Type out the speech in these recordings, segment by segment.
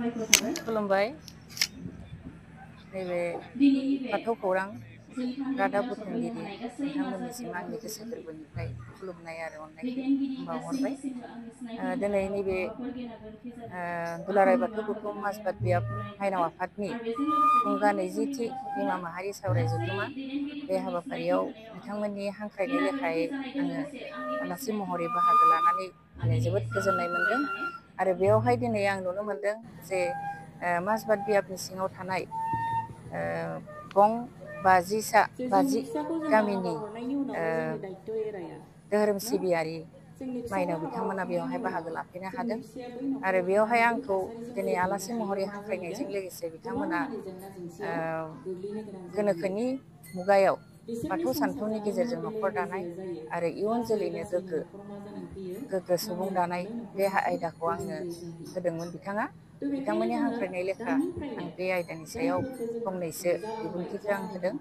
खुलुमबाय। नैबे बाथौ खौरां रादाब बुथुमगिरि नोंथांमोननिसिम आंनि गोसो गोरबोनिफ्राय खुलुमनाय आरो अननायखौ बावहरबाय। दिनै नैबे दुलाराय बाथौ गौथुम माजबाद बियाब माइनाव आफादनि थुंगा 20थि बिमा माहारि सावराय जथुमा बे हाबाफारियाव बिथांमोननि हांख्रायनाय लेखायै आङो आलासि महरै बाहागो लानानै जोबोद गोजोननाय मोनदों। आरो बेयावहाय दिनै आं नुनो मोनदों जे माजबाद बियाबनि सिङाव थानाय गं 50 गामिनि धोरोम सिबियारि माइनाव बिथांमोना बेवहाय बाहागो लाफैनो हादों। आरो बेवहाय आंखौ दिनै आलासि महरै हांख्रायनायजों लोगोसे बिथांमोना गोनोखोनि मुगायाव बाथौ सानथौनि गेजेरजों न'खर दानाय आरो इयुन जोलैनो गोग्गो सुबुं दानाय बे आयदाखौ आंनो होदोंमोन। बिथांमोननि हांख्रायनाय लेखा आं बे आयदानि सायाव फंनैसो बिबुंथिखौ आं होदों।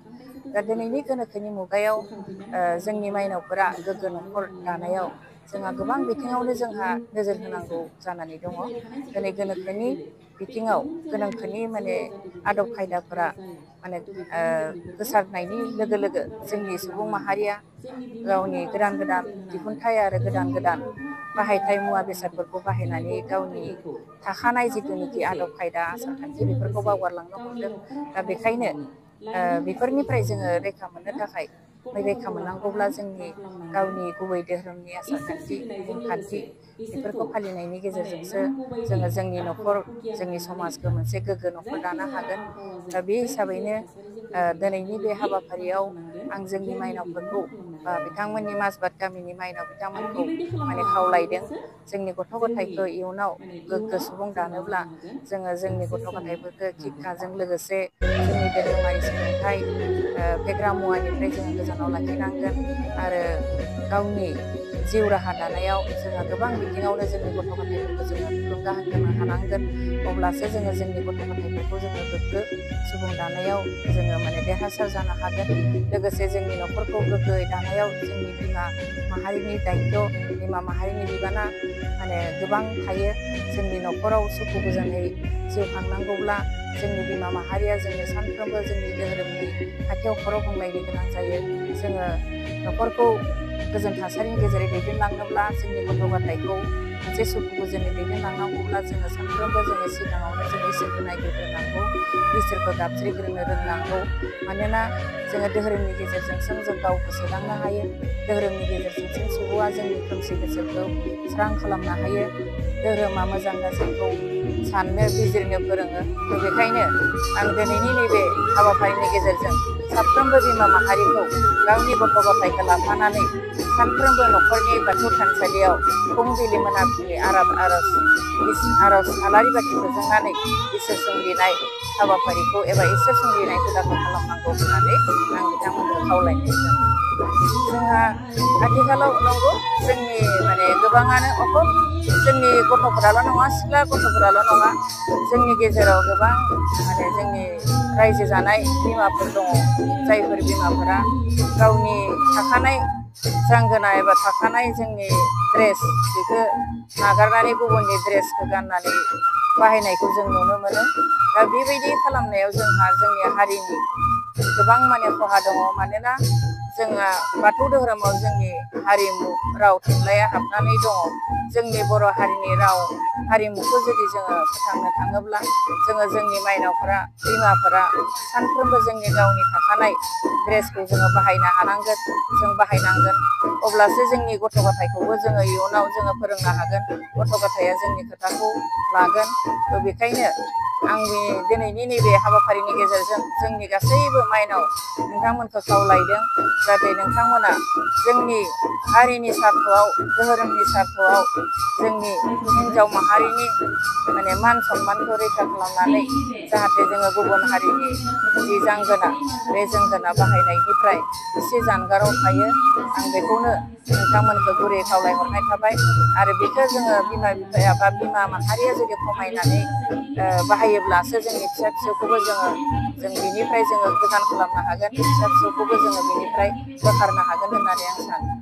दा दिनैनि गोनोखोनि मुगायाव जोंनि माइनावफोरा गोग्गो न'खर दानायाव जोंहा गोबां बिथिङावनो जोंहा नोजोर होनांगौ जानानै दङ। दिनै गोनोखोनि बिथिङाव गोनोखोनि आदब खायदाफोरा गोसारनायनि लोगो लोगो जोंनि सुबुं माहारिया गावनि गोदान दिहुनथाइ आरो गोदान बाहायथाय मुवा बेसादफोरखौ बाहायनानै गावनि थाखानाय जिथुनिखि आदब खायदा आसार खान्थि बेफोरखौ बावगारलांनो हमदों। दा बेखायनो बेफोरनिफ्राय जोङो रैखा मोननांगौब्ला जोंनि गावनि गुबै धोरोमनि आसार खान्थि नेमखान्थि बेफोरखौ फालिनायनि गेजेरजोंसो जोङो जोंनि न'खर जोंनि समाजखौ मोनसे गोग्गो न'खर दानो हागोन। दा बे हिसाबैनो दिनैनि बे हाबाफारियाव आं जोंनि माइनावफोरखौ बिथांमोननि माजबाद गामिनि माइनाव बिथांमोनखौ खावलायदों। जोंनि गथ' गथायखौ इयुनाव गोग्गो सुबुं दानोब्ला जोङो जोंनि गथ' गथायफोरखौ शिक्षाजों लोगोसे जोंनि धोरोमारि सोलोंथाइ फेग्रा मुवानिफ्राय जोङो गोजानाव लाखिनांगोन। आरो गावनि जिउ राहा दानायाव जोङो गोबां बिथिङावनो जोंनि गथ' गथायफोरखौ जोङो थुलुंगा होनो हानांगोन। अब्लासो जोङो जोंनि गथ' गथायफोरखौ जोङो गोग्गो सुबुं दानायाव जोङो देरहासार जानो हागोन। लोगोसे जोंनि न'खरखौ गोग्गोयै दानायाव जोंनि बिमा माहारिनि दायित्व, बिमा माहारिनि बिबाना गोबां थायो। जोंनि न'खराव सुखु गोजोनै जिउ खांनांगौब्ला जोंनि बिमा माहारिया जोंनो सानफ्रोमबो जोंनि धोरोमनि खाथियाव खर' गंलायनो गोनां जायो। जोङो न'खरखौ गोजोन थासारिनि गेजेरै दैदेनलांनोब्ला जोंनि गथ' गथायखौ मोनसे सुखु गोजोनै दैदेनलांनांगौब्ला जोङो सानफ्रोमबो सिगाङावनो जों इसोरखौ नायग्रोनांगौ, इसोरखौ गाबज्रिग्रोनो रोंनांगौ। मानोना जोङो धोरोमनि गेजेरजोंसो जों गावखौ सोदांनो हायो। धोरोमनि गेजेरजोंसो सुबुङा जोंनि खोमसि गोसोखौ स्रां खालामनो हायो। धोरोमा मोजां गाज्रिखौ साननो बिजिरनो फोरोङो। बेखायनो आं दिनैनि नैबे हाबाफारिनि गेजेरजों साफ्रोमबो बिमा माहारिखौ गावनि गथ' गथायखौ लाफानानै सानफ्रोमबो न'खरनि बाथौ थानसालियाव फुंबिलि मोनाबिलि आर'ज आलारि बाथि फोजोंनानै इसोर सोंग्रिनाय हाबाफारिखौ एबा इसोर सोंग्रिनाय हुदाखौ खालामनांगौ होननानै आं बिथांमोनखौ खावलायनाय जादों। जोंहा आथिखालाव नंगौ जोंनि गोबाङानो अखल जोंनि गथ'फोराल' नङा, सिख्ला गथ'फोराल' नङा, जोंनि गेजेराव गोबां जोंनि रायजो जानाय बिमाफोर दङ। जायफोर बिमाफोरा गावनि थाखानाय जांगोना एबा थाखानाय जोंनि ड्रेस बेखौ नागारनानै गुबुननि ड्रेसखौ गाननानै बाहायनायखौ जों नुनो मोनो। दा बेबायदि खालामनायाव जोंहा जोंनि हारिनि गोबां खहा दङ। मानोना जोंहा बाथौ धोरोमाव जोंनि हारिमु राव थुनलाइया हाबनानै दङ। जोंनि बर' हारिनि राव हारिमुखौ जुदि जोङो फोथांनो थाङोब्ला जोङो जोंनि माइनावफोरा बिमाफोरा सानफ्रोमबो जोंनि गावनि थाखानाय ड्रेसखौ जोङो बाहायनो हानांगोन, जों बाहायनांगोन। अब्लासो जोंनि गथ' गथायखौबो जोङो इयुनाव जोङो फोरोंनो हागोन, गथ' गथाया जोंनि खोथाखौ लागोन। बेखायनो आं दिनैनि नैबे हाबाफारिनि गेजेरजों जोंनि गासैबो माइनाव नोंथांमोनखौ खावलायदों जाहाथे नोंथांमोना जोंनि हारिनि सार्थ'आव, धोरोमनि सार्थ'आव जोंनि हिन्जाव माहारिनि मान सन्मानखौ रैखा खालामनानै जाहाथे जोङो गुबुन हारिनि जि जांगोना बे जांगोना बाहायनायनिफ्राय एसे जानगाराव थायो। आं बेखौनो नोंथांमोनखौ गुरै खावलायहरनाय थाबाय। आरो बेखौ जोङो बिमा बिफाया बा बिमा माहारिया जुदि खमायनानै बाहायोब्लासो जोंनि फिसा फिसौखौबो जों बिनिफ्राय जोङो गोजान खालामनो हागोन, फिसा फिसौखौबो जोङो बिनिफ्राय बोखारनो हागोन होननानै आं सानो।